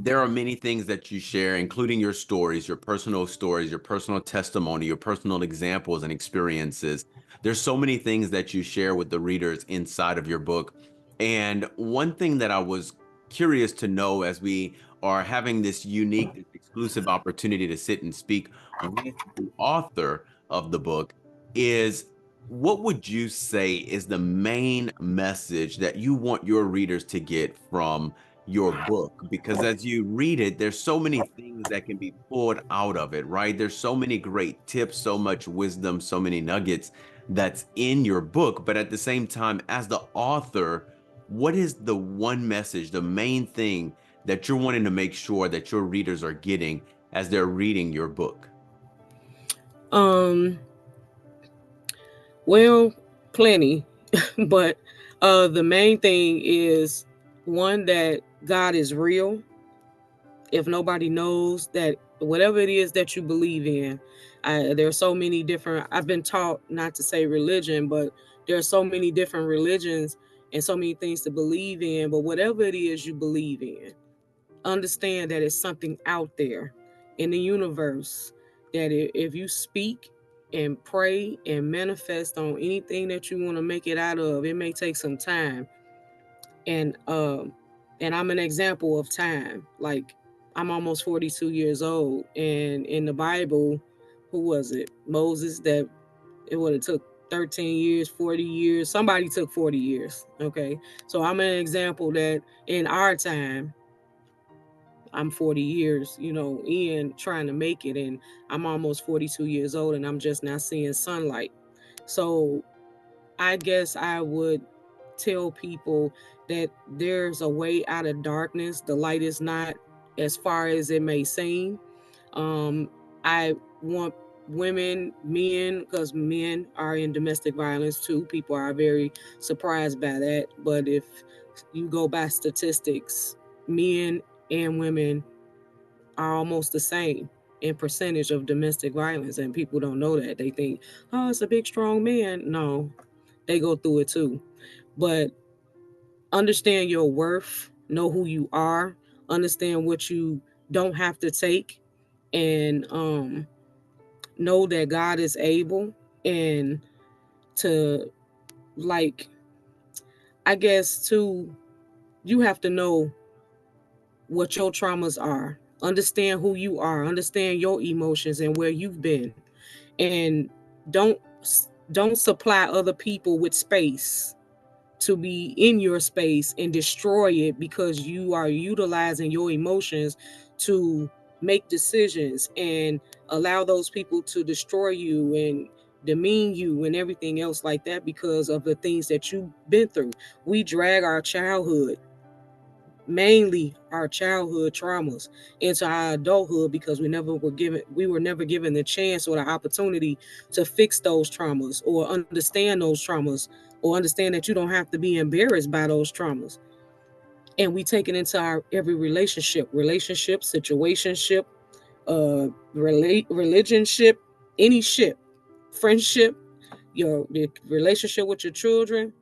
there are many things that you share, including your stories, your personal testimony, your personal examples and experiences. There's so many things that you share with the readers inside of your book. And one thing that I was curious to know as we are having this unique, this exclusive opportunity to sit and speak with the author of the book is, what would you say is the main message that you want your readers to get from your book? Because as you read it, there's so many things that can be pulled out of it, right? There's so many great tips, so much wisdom, so many nuggets that's in your book. But at the same time, as the author, what is the one message, the main thing that you're wanting to make sure that your readers are getting as they're reading your book? Um, well, plenty, but the main thing is one, that God is real. If nobody knows that, whatever it is that you believe in, there are so many different. I've been taught not to say religion, but there are so many different religions and so many things to believe in. But whatever it is you believe in, understand that it's something out there in the universe, that if you speak and pray and manifest on anything that you want to make it out of, it may take some time. And I'm an example of time. Like, I'm almost 42 years old, and in the Bible, who was it? Moses. That it would have took 13 years, 40 years. Somebody took 40 years. Okay, so I'm an example that in our time, I'm 40 years, in trying to make it, and I'm almost 42 years old, and I'm just now seeing sunlight. So I guess I would tell people that there's a way out of darkness. The light is not as far as it may seem. Um, I want women, men, because men are in domestic violence too. People are very surprised by that. But if you go by statistics, men and women are almost the same in percentage of domestic violence, and people don't know that. They think, oh, it's a big strong man. No, they go through it too. But understand your worth, know who you are, understand what you don't have to take, and know that God is able. And to, like, I guess too, you have to know what your traumas are. Understand who you are, understand your emotions and where you've been. And don't don't supply other people with space to be in your space and destroy it, because you are utilizing your emotions to make decisions and allow those people to destroy you and demean you and everything else like that, because of the things that you've been through. We drag our childhood, mainly our childhood traumas, into our adulthood, because we were never given the chance or the opportunity to fix those traumas or understand those traumas, or understand that you don't have to be embarrassed by those traumas. And we take it into our every relationship, situationship, religionship, any ship, friendship, the relationship with your children.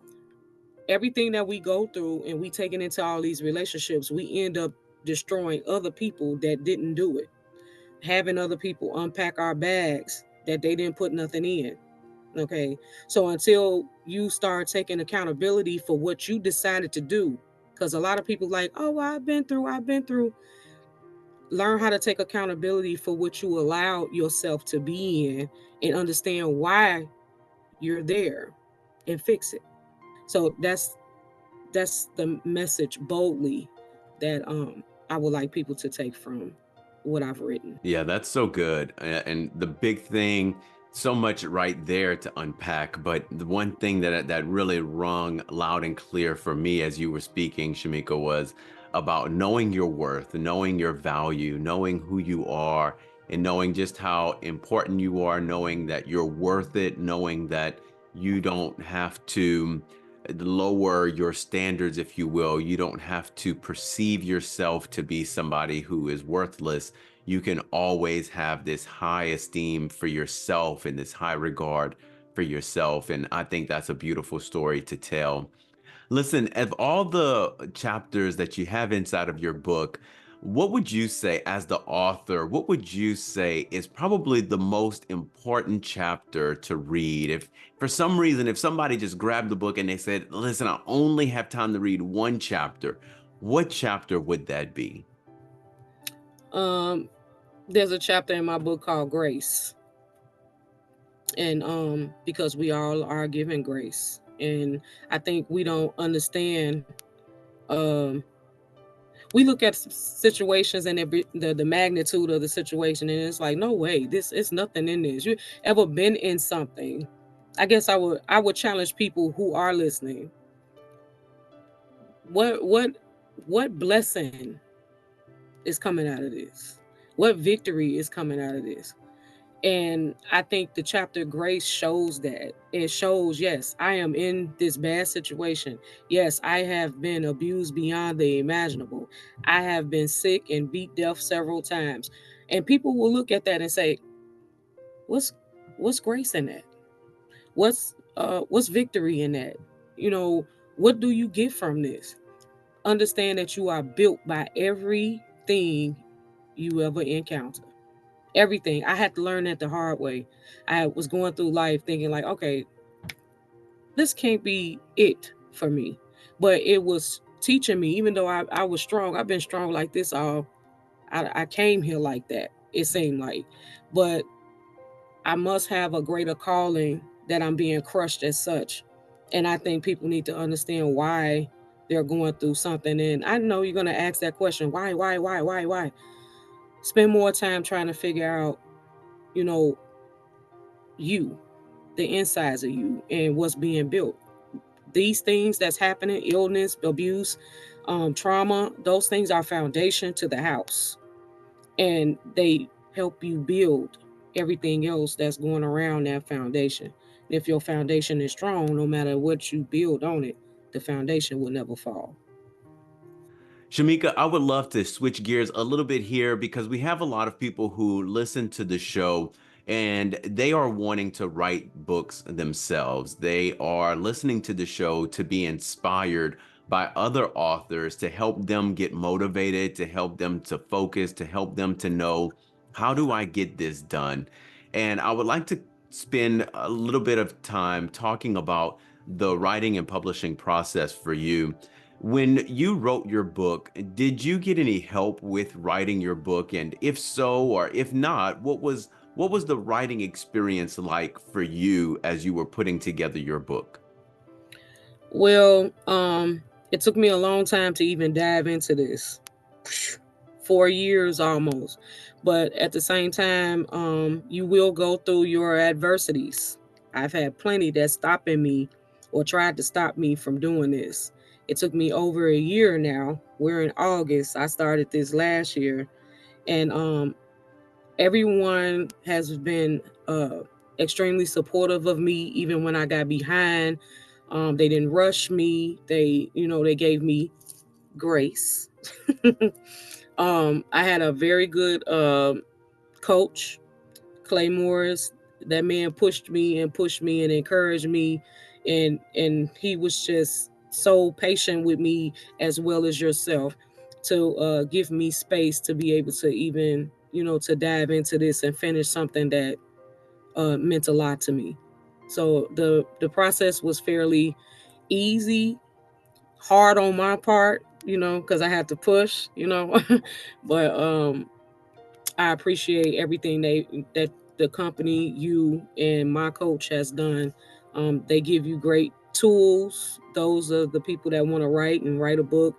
Everything that we go through and we take it into all these relationships, we end up destroying other people that didn't do it, having other people unpack our bags that they didn't put nothing in. Okay, so until you start taking accountability for what you decided to do, because a lot of people like, oh, well, I've been through. Learn how to take accountability for what you allow yourself to be in, and understand why you're there, and fix it. So that's the message boldly that I would like people to take from what I've written. Yeah, that's so good. And the big thing, so much right there to unpack. But the one thing that really rung loud and clear for me as you were speaking, Shamika, was about knowing your worth, knowing your value, knowing who you are, and knowing just how important you are, knowing that you're worth it, knowing that you don't have to lower your standards, if you will. You don't have to perceive yourself to be somebody who is worthless. You can always have this high esteem for yourself and this high regard for yourself. And I think that's a beautiful story to tell. Listen, of all the chapters that you have inside of your book, What would you say, as the author, what would you say is probably the most important chapter to read? If for some reason, if somebody just grabbed the book and they said, listen, I only have time to read one chapter, what chapter would that be? Um, there's a chapter in my book called Grace, and because we all are given grace, and I think we don't understand. Um, we look at situations and the magnitude of the situation, and it's like, no way, this is nothing in this. You ever been in something? I guess I would challenge people who are listening. What blessing is coming out of this? What victory is coming out of this? And I think the chapter Grace shows that. It shows, yes, I am in this bad situation. Yes, I have been abused beyond the imaginable. I have been sick and beat death several times. And people will look at that and say, What's what's grace in that? What's victory in that? You know, what do you get from this? Understand that you are built by everything you ever encounter. Everything. I had to learn that the hard way. I was going through life thinking like, okay, this can't be it for me. But it was teaching me, even though I was strong, I've been strong like this all I came here like that, it seemed like. But I must have a greater calling that I'm being crushed as such. And I think people need to understand why they're going through something. And I know you're gonna ask that question, why? Spend more time trying to figure out, you know, you, the insides of you, and what's being built. These things that's happening, illness, abuse, trauma, those things are foundation to the house, and they help you build everything else that's going around that foundation. If your foundation is strong, no matter what you build on it, the foundation will never fall. Shamika, I would love to switch gears a little bit here because we have a lot of people who listen to the show and they are wanting to write books themselves. They are listening to the show to be inspired by other authors to help them get motivated, to help them to focus, to help them to know, how do I get this done? And I would like to spend a little bit of time talking about the writing and publishing process for you. When you wrote your book, did you get any help with writing your book? And if so, or if not, what was the writing experience like for you as you were putting together your book? Well, it took me a long time to even dive into this. 4 years almost. But at the same time, you will go through your adversities. I've had plenty that's stopping me or tried to stop me from doing this. It took me over a year now. We're in August. I started this last year. And everyone has been extremely supportive of me, even when I got behind. They didn't rush me. They gave me grace. I had a very good coach, Clay Morris. That man pushed me and encouraged me, and he was just so patient with me as well as yourself to give me space to be able to even to dive into this and finish something that meant a lot to me. So the process was fairly easy, hard on my part, because I had to push, but I appreciate everything that the company, you and my coach has done. They give you great tools. Those are the people that want to write a book,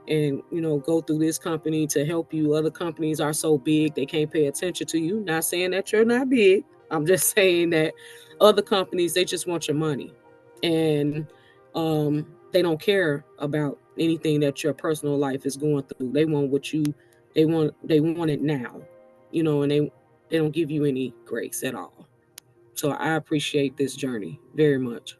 and go through this company to help you. Other companies are so big they can't pay attention to you. Not saying that you're not big. I'm just saying that other companies, they just want your money, and they don't care about anything that your personal life is going through. They want what you they want it now, and they don't give you any grace at all. So I appreciate this journey very much.